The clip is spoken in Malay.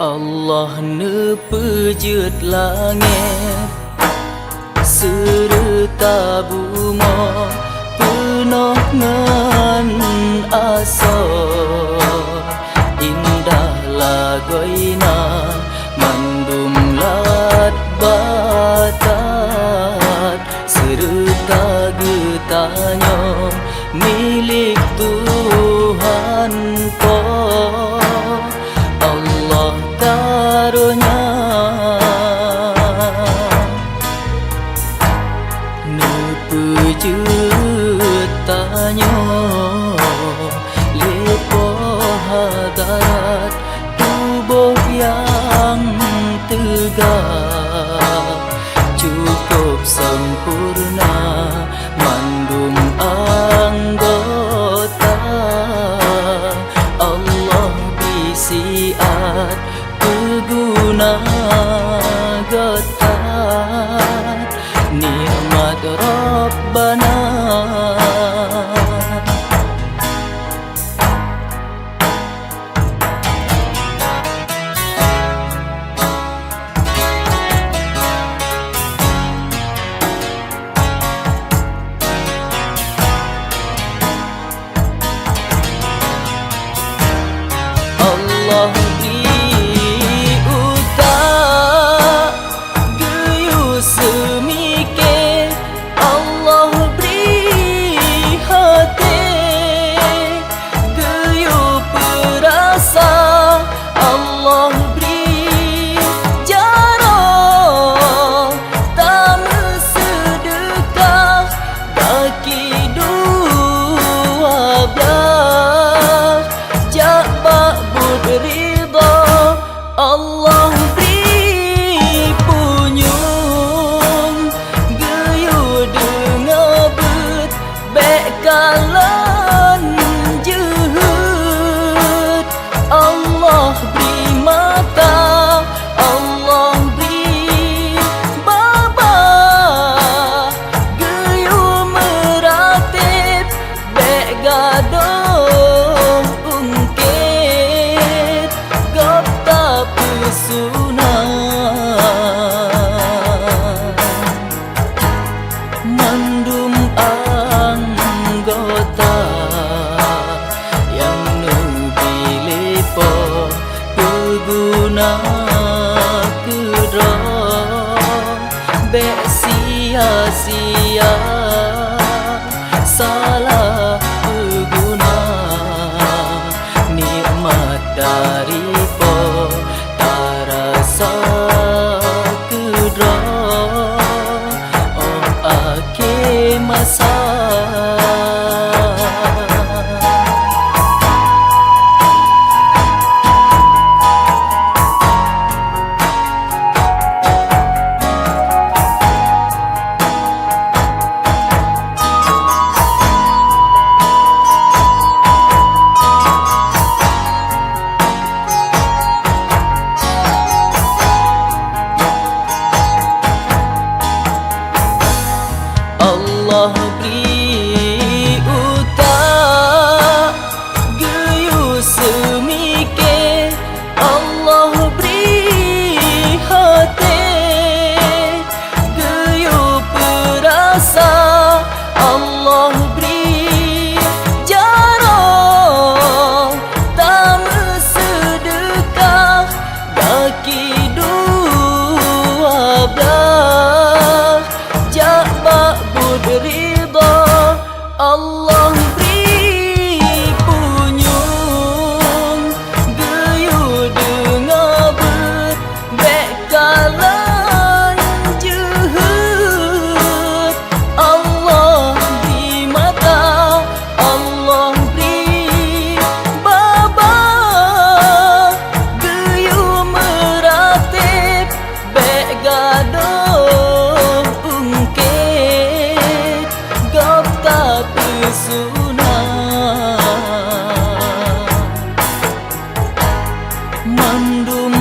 Allah nepejut langit serta bumi penuh ngan asa, indah lagoina mandum lat batat serta getanya milik Tuhan po Allah karunia nepejut tanya lepo hadarat tubuh yang tegak cukup sempurna mandum anggota Allah bisiat teguna gotat nikmat Rabbana. Allah beri utak geyu semike, Allah beri hati geyu perasa, Allah beri jarah tak sedekah kaki dua belah jabak ridha Allah beri punyung geyu dengabut bekalan jehut Allah beri mata Allah beri baba geyu meratib begadoh ungkit gapta pesona mandum anggota yang nubilepo keguna kedra bek sia-sia salah berguna nikmat dari po tarasa kedra oh ake masa. Allah beri utak geyu semike, Allah beri hati geyu perasa, Allah beri jarah tak sedekah kaki dua belah jabak ridha Allah beri punyung geyu dengabut bekalan jehut Allah beri mata Allah beri baba geyu meratib begadoh ungkit gapta pesona mandum